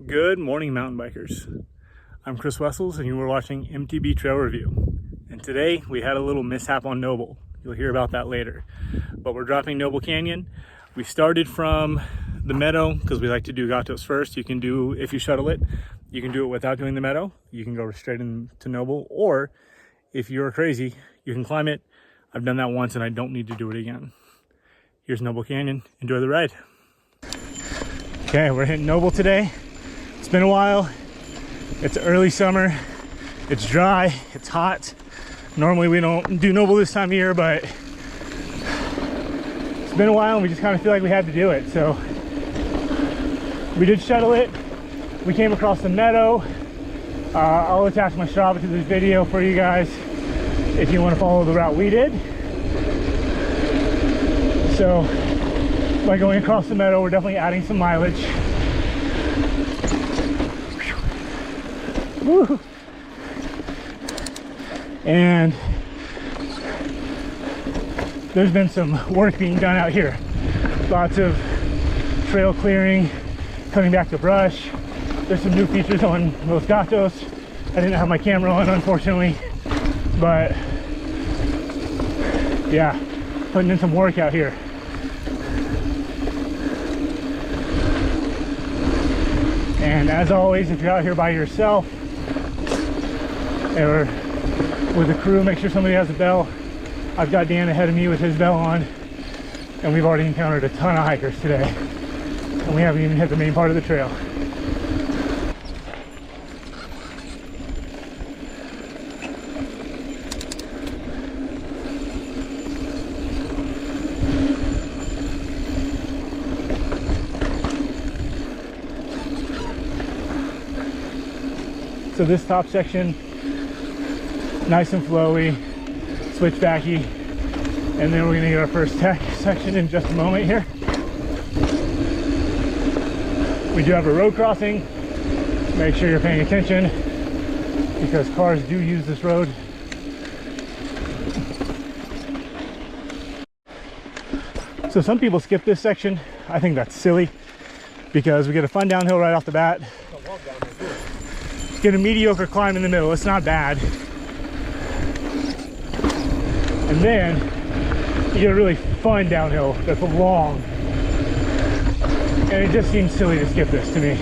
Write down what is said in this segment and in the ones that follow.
Good morning, mountain bikers. I'm Chris Wessels and you were watching MTB Trail Review. And today we had a little mishap on Noble. You'll hear about that later. But we're dropping Noble Canyon. We started from the meadow because we like to do Gatos first. You can do, if you shuttle it, you can do it without doing the meadow. You can go straight into Noble, or if you're crazy, you can climb it. I've done that once and I don't need to do it again. Here's Noble Canyon. Enjoy the ride. Okay, we're hitting Noble today. It's been a while. It's early summer. It's dry. It's hot. Normally we don't do Noble this time of year, but it's been a while and we just kind of feel like we had to do it. So we did shuttle it. We came across the meadow. I'll attach my Strava to this video for you guys if you want to follow the route we did. So by going across the meadow, we're definitely adding some mileage. Woo. And there's been some work being done out here. Lots of trail clearing, cutting back the brush. There's some new features on Los Gatos. I didn't have my camera on, unfortunately, but yeah, putting in some work out here. And as always, if you're out here by yourself or with a crew, make sure somebody has a bell. I've got Dan ahead of me with his bell on, and we've already encountered a ton of hikers today, and we haven't even hit the main part of the trail. So this top section, nice and flowy, switchbacky, and then we're gonna get our first tech section in just a moment here. We do have a road crossing. Make sure you're paying attention because cars do use this road. So some people skip this section. I think that's silly because we get a fun downhill right off the bat. Get a mediocre climb in the middle. It's not bad. And then you get a really fun downhill that's long. And it just seems silly to skip this to me.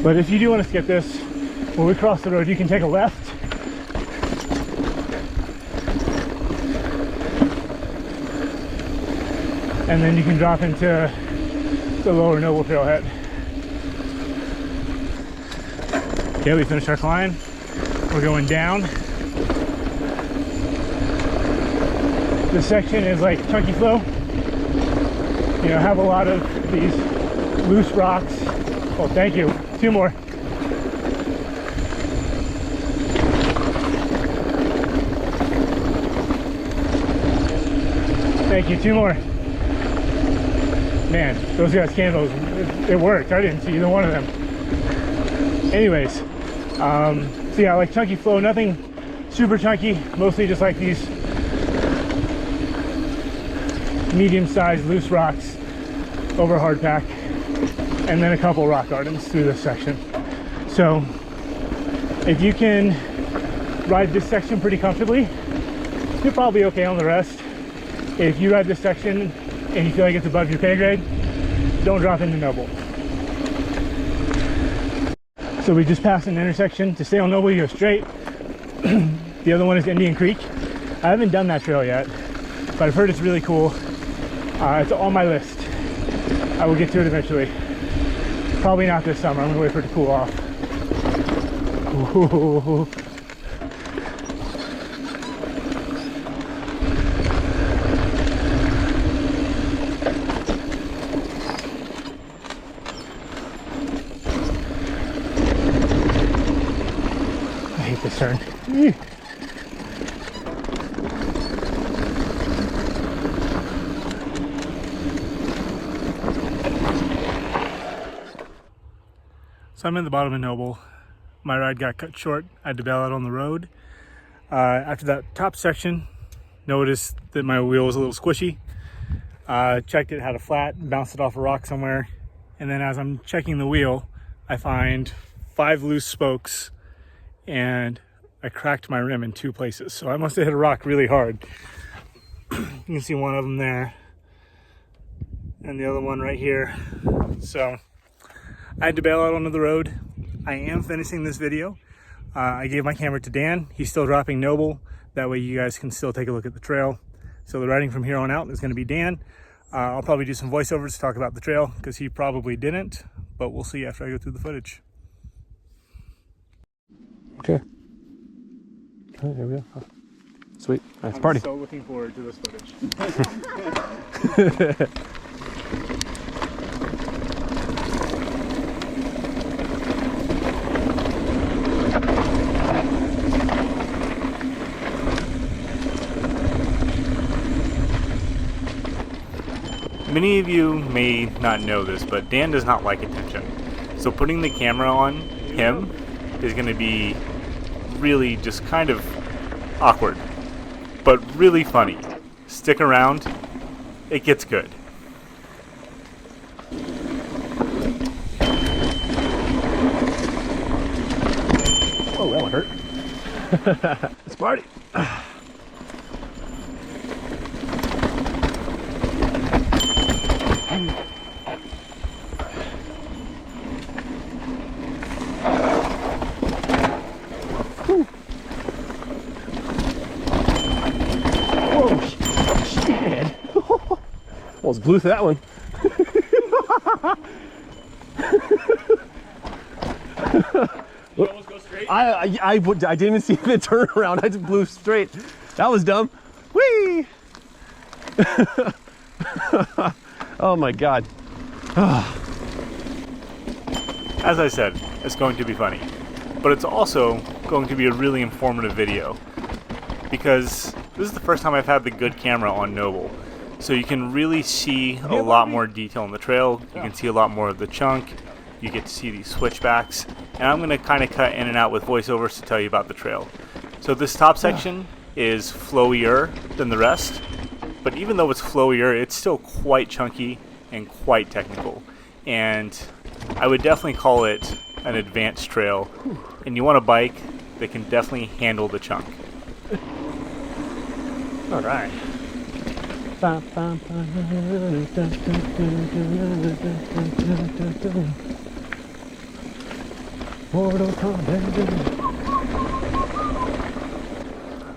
But if you do want to skip this, when we cross the road, you can take a left. And then you can drop into the lower Noble trailhead. Okay, we finished our climb. We're going down. This section is like chunky flow. You know, have a lot of these loose rocks. Oh, thank you. 2 more. Thank you. 2 more. Man, those guys' candles, it worked. I didn't see either one of them. Anyways, so yeah, like chunky flow, nothing super chunky, mostly just like these medium-sized loose rocks over hard pack, and then a couple rock gardens through this section. So if you can ride this section pretty comfortably, you're probably okay on the rest. If you ride this section and you feel like it's above your pay grade, don't drop into Noble. So we just passed an intersection. To stay on Noble, you go straight. The other one is Indian Creek. I haven't done that trail yet, but I've heard it's really cool. It's on my list. I will get to it eventually. Probably not this summer. I'm gonna wait for it to cool off. Ooh. This turn. So I'm in the bottom of Noble. My ride got cut short. I had to bail out on the road. After that top section, noticed that my wheel was a little squishy. Checked it, had a flat, bounced it off a rock somewhere. And then as I'm checking the wheel, I find 5 loose spokes and I cracked my rim in 2 places. So I must have hit a rock really hard. You can see one of them there and the other one right here. So I had to bail out onto the road. I am finishing this video. I gave my camera to Dan. He's still dropping Noble. That way you guys can still take a look at the trail. So the riding from here on out is going to be Dan. I'll probably do some voiceovers to talk about the trail because he probably didn't, but we'll see after I go through the footage. Okay. Oh, here we go. Oh, sweet. Nice party. I'm so looking forward to this footage. Many of you may not know this, but Dan does not like attention. So putting the camera on him is going to be really just kind of awkward, but really funny. Stick around, it gets good. Oh, that one hurt. Let's party. Whoa, shit. Almost blew through that one. You almost go straight? I didn't even see the turnaround. I just blew straight. That was dumb. Whee! Oh my God. As I said, it's going to be funny, but it's also going to be a really informative video because this is the first time I've had the good camera on Noble. So you can really see a lot more detail on the trail. You can see a lot more of the chunk. You get to see these switchbacks. And I'm going to kind of cut in and out with voiceovers to tell you about the trail. So this top section is flowier than the rest. But even though it's flowier, it's still quite chunky and quite technical. And I would definitely call it an advanced trail. And you want a bike that can definitely handle the chunk. All right.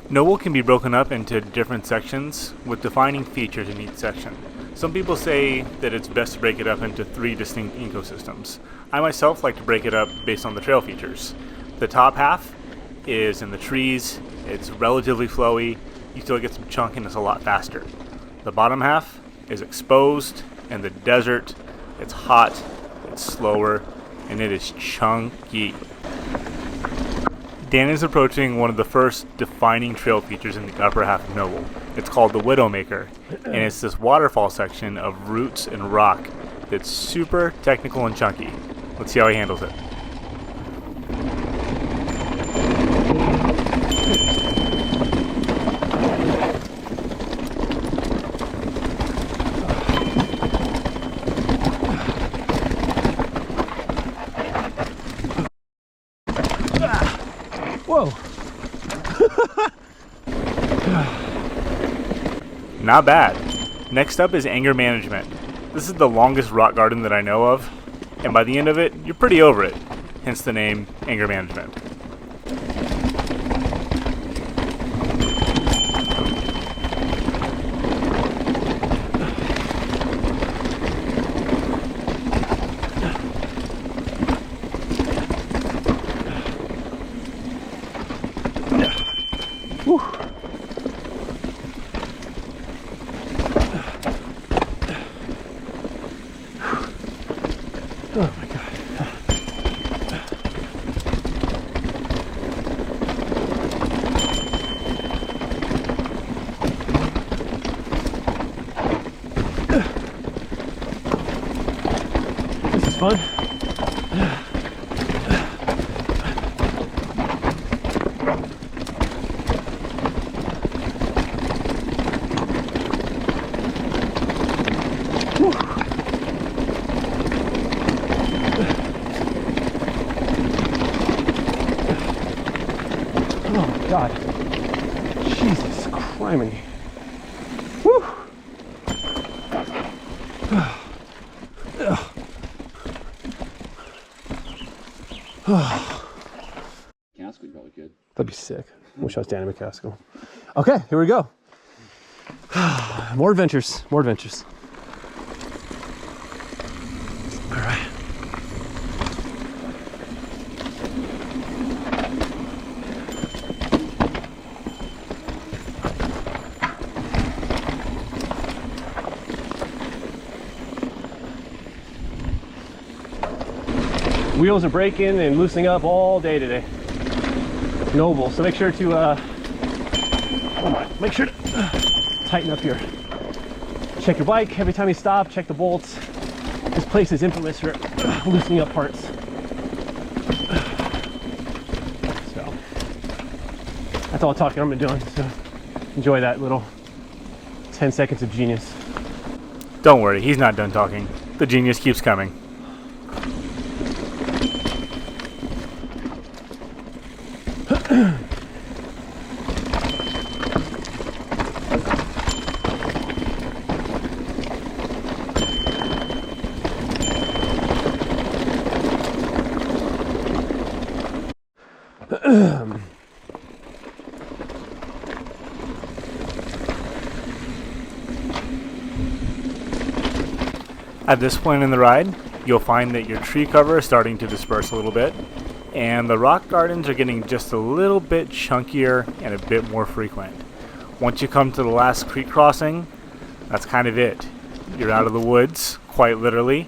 Noble can be broken up into different sections with defining features in each section. Some people say that it's best to break it up into 3 distinct ecosystems. I myself like to break it up based on the trail features. The top half is in the trees, it's relatively flowy, you still get some chunk and it's a lot faster. The bottom half is exposed and the desert, it's hot, it's slower, and it is chunky. Dan is approaching one of the first defining trail features in the upper half of Noble. It's called the Widowmaker, and it's this waterfall section of roots and rock that's super technical and chunky. Let's see how he handles it. Whoa. Not bad. Next up is anger management. This is the longest rock garden that I know of, and by the end of it, you're pretty over it, hence the name anger management. Whew. Oh my God. This is fun. God. Jesus criminy. Woo! Casco would probably good. That'd be sick. Wish I was Danny McCaskill. Okay, here we go. More adventures, more adventures. All right. Wheels are braking and loosening up all day today. Noble, so make sure to make sure to tighten up your, check your bike every time you stop, check the bolts. This place is infamous for loosening up parts. So that's all the talking I'm doing, so enjoy that little 10 seconds of genius. Don't worry, he's not done talking. The genius keeps coming. At this point in the ride, you'll find that your tree cover is starting to disperse a little bit, and the rock gardens are getting just a little bit chunkier and a bit more frequent. Once you come to the last creek crossing, that's kind of it. You're out of the woods, quite literally,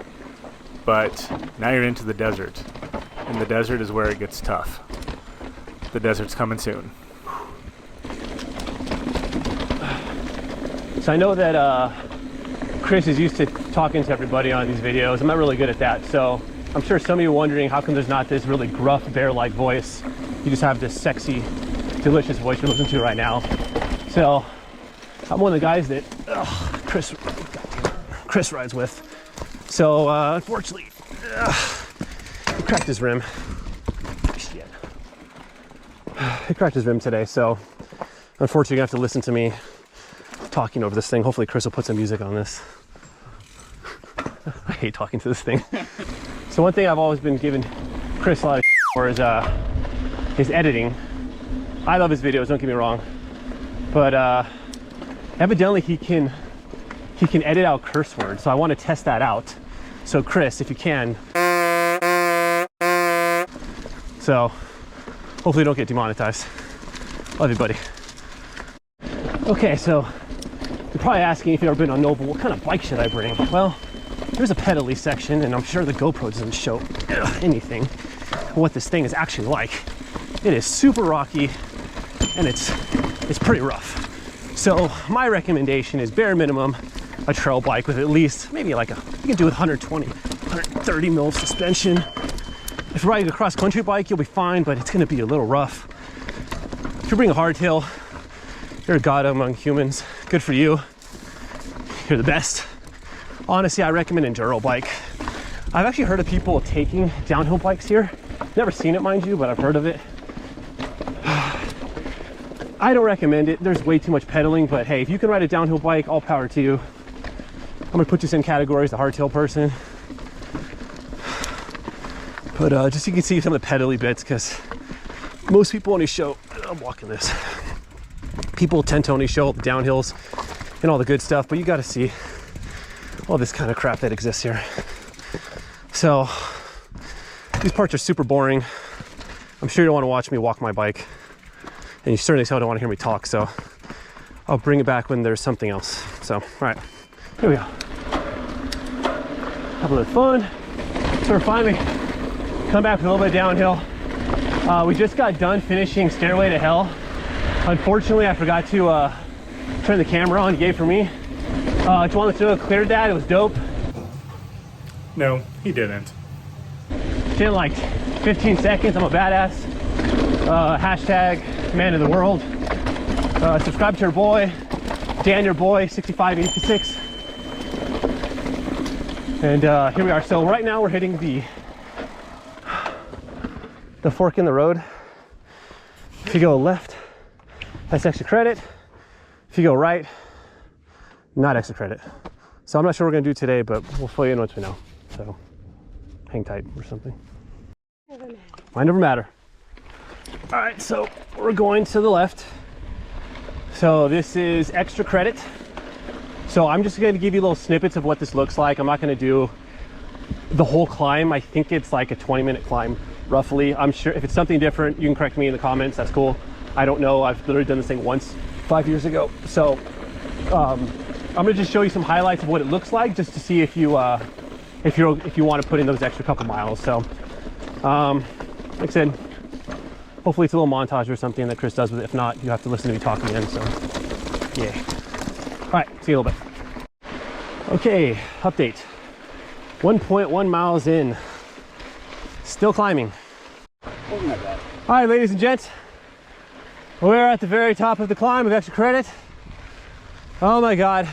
but now you're into the desert, and the desert is where it gets tough. The desert's coming soon. So I know that Chris is used to talking to everybody on these videos. I'm not really good at that, so I'm sure some of you are wondering how come there's not this really gruff bear-like voice. You just have this sexy, delicious voice you're listening to right now. So I'm one of the guys that Chris rides with. So unfortunately, cracked his rim. Shit. He cracked his rim today, so unfortunately you have to listen to me talking over this thing. Hopefully Chris will put some music on this. I hate talking to this thing. So one thing I've always been giving Chris a lot of for is his editing. I love his videos, don't get me wrong, but evidently he can edit out curse words, so I want to test that out. So Chris, if you can, so hopefully you don't get demonetized. Love you, buddy. Okay, so you're probably asking if you've ever been on Noble, what kind of bike should I bring? Well, there's a pedally section, and I'm sure the GoPro doesn't show anything what this thing is actually like. It is super rocky, and it's pretty rough. So my recommendation is bare minimum a trail bike with at least maybe like you can do with 120, 130 mil suspension. If you're riding a cross country bike, you'll be fine, but it's gonna be a little rough. If you bring a hardtail, you're a god among humans. Good for you. You're the best. Honestly, I recommend an enduro bike. I've actually heard of people taking downhill bikes here. Never seen it, mind you, but I've heard of it. I don't recommend it. There's way too much pedaling, but hey, if you can ride a downhill bike, all power to you. I'm gonna put this in categories, the hardtail person. But just so you can see some of the pedally bits, because most people only show, I'm walking this. People tend to only show the downhills and all the good stuff, but you gotta see all this kind of crap that exists here. So these parts are super boring. I'm sure you don't want to watch me walk my bike, and you certainly don't want to hear me talk, so I'll bring it back when there's something else. So all right, here we go. Have a little fun. Sort of finally come back with a little bit of downhill. We just got done finishing Stairway to Hell. Unfortunately, I forgot to turn the camera on you gave for me. Just wanted to cleared that. It was dope. No, he didn't. Did in like 15 seconds. I'm a badass. Hashtag man of the world. Subscribe to your boy, Dan your boy 6586. And here we are. So right now we're hitting the fork in the road. If you go left, That's extra credit. If you go right, not extra credit. So I'm not sure what we're gonna do today, but we'll fill you in once we know. So hang tight or something. Mind over matter. All right, so we're going to the left. So this is extra credit. So I'm just going to give you little snippets of what this looks like. I'm not going to do the whole climb. I think it's like a 20-minute climb, roughly. I'm sure if it's something different, you can correct me in the comments. That's cool. I don't know. I've literally done this thing once 5 years ago. So I'm going to just show you some highlights of what it looks like, just to see if you want to put in those extra couple miles. So like I said, hopefully it's a little montage or something that Chris does with it. If not, you have to listen to me talk again. So yeah. All right, see you in a little bit. Okay, update. 1.1 miles in. Still climbing. Oh my God. All right, ladies and gents. We're at the very top of the climb of extra credit. Oh my God.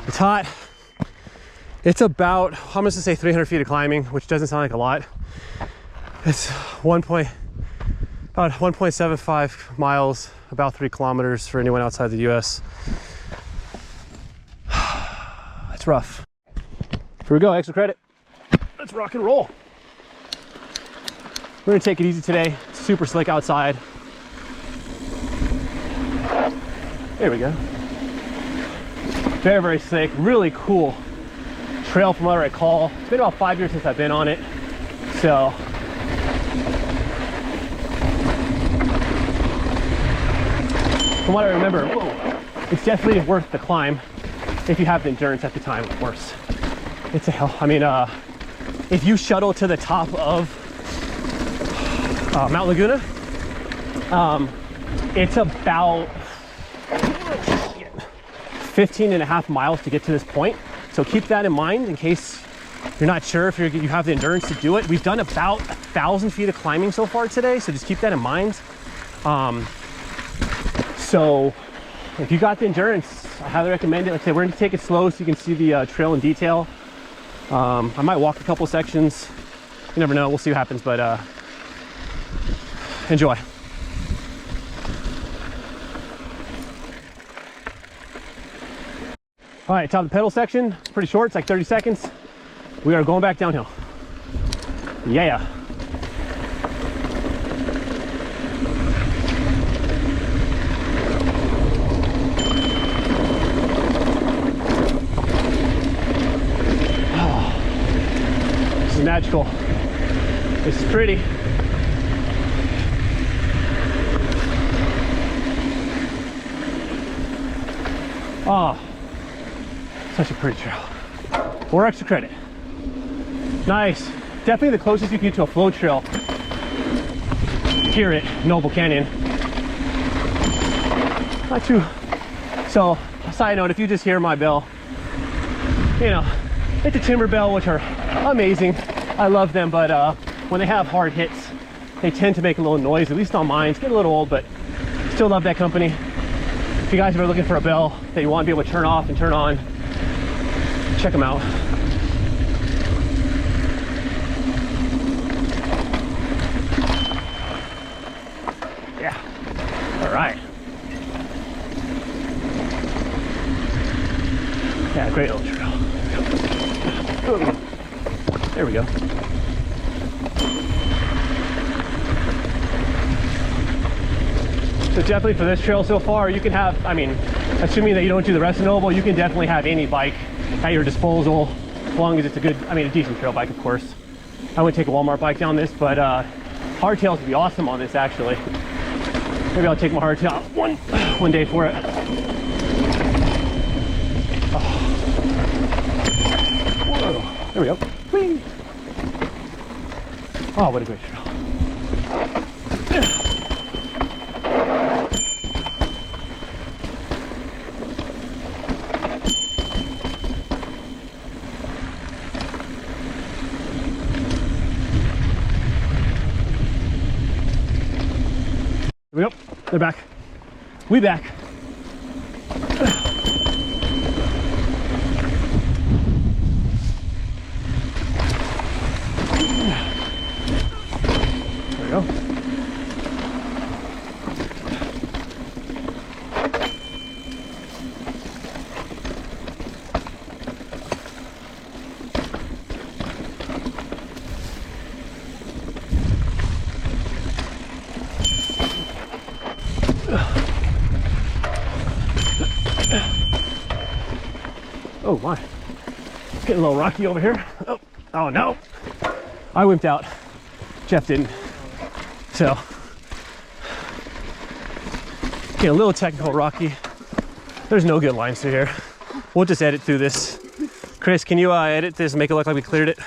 It's hot. It's about, I'm just gonna say 300 feet of climbing, which doesn't sound like a lot. It's about 1.75 miles, about 3 kilometers for anyone outside the US. It's rough. Here we go, extra credit. Let's rock and roll. We're gonna take it easy today. It's super slick outside. There we go. Very, very slick, really cool trail from what I recall. It's been about 5 years since I've been on it. So from what I remember, it's definitely worth the climb if you have the endurance at the time, of course. It's a hell. I mean, if you shuttle to the top of Mount Laguna, it's about 15.5 miles to get to this point. So keep that in mind in case you're not sure if you have the endurance to do it. We've done about 1,000 feet of climbing so far today, so just keep that in mind. So if you got the endurance, I highly recommend it. Like I said, we're gonna take it slow so you can see the trail in detail. I might walk a couple sections. You never know, we'll see what happens, but enjoy. All right, top of the pedal section. It's pretty short, it's like 30 seconds. We are going back downhill. Yeah. Oh, this is magical. This is pretty. Oh. Such a pretty trail. More extra credit. Nice. Definitely the closest you can get to a flow trail here at Noble Canyon. Not too. So, side note, if you just hear my bell, you know, it's a timber bell, which are amazing. I love them, but when they have hard hits, they tend to make a little noise, at least on mine. It's getting a little old, but still love that company. If you guys are looking for a bell that you want to be able to turn off and turn on, check them out. Yeah. All right. Yeah, great little trail. There we go. So definitely for this trail so far, you can have, I mean, assuming that you don't do the rest of Noble, you can definitely have any bike at your disposal, as long as it's a good, I mean, a decent trail bike, of course. I wouldn't take a Walmart bike down this, but hardtails would be awesome on this, actually. Maybe I'll take my hardtail one day for it. Oh. Whoa. There we go. Whee. Oh, what a great trail. Yep, they're back. We back. There we go. Oh my. Getting a little rocky over here. Oh, oh no. I wimped out. Jeff didn't. So, getting a little technical rocky. There's no good lines through here. We'll just edit through this. Chris, can you edit this and make it look like we cleared it?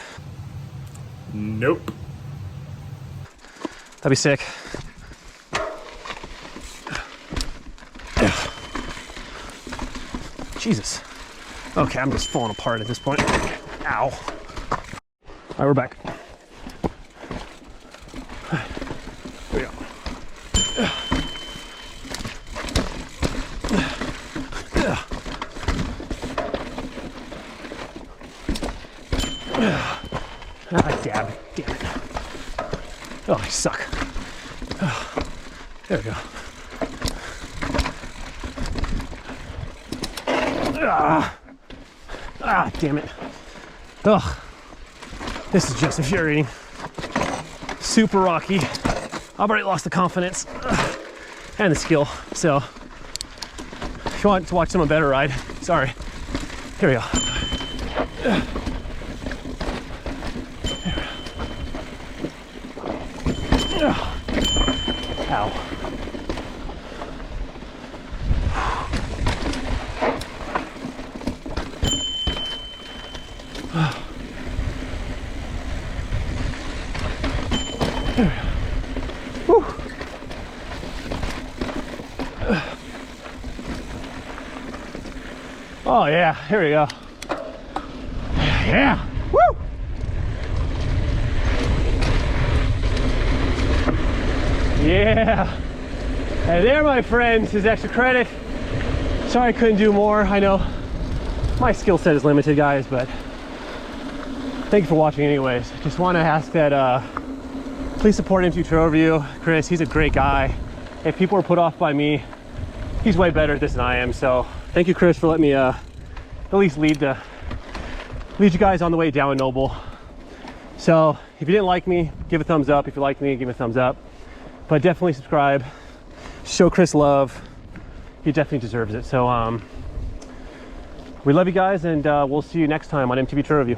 Nope. That'd be sick. Jesus. Okay, I'm just falling apart at this point. Ow. All right, we're back. Here we go. Ah, damn it. Oh, I suck. Oh, there we go. Damn it. Ugh. This is just infuriating. Super rocky. I've already lost the confidence and the skill. So, if you want to watch someone better ride, sorry. Here we go. Ow. Whew. Oh yeah, here we go. Yeah. Woo! Yeah. And there, my friends, is extra credit. Sorry I couldn't do more. I know my skill set is limited, guys, but thank you for watching anyways. Just want to ask that please support MTB Trail Review. Chris, he's a great guy. If people are put off by me, he's way better at this than I am. So thank you, Chris, for letting me at least lead you guys on the way down Noble. So if you didn't like me, give a thumbs up. If you liked me, give a thumbs up. But definitely subscribe. Show Chris love. He definitely deserves it. So we love you guys, and we'll see you next time on MTB Trail Review.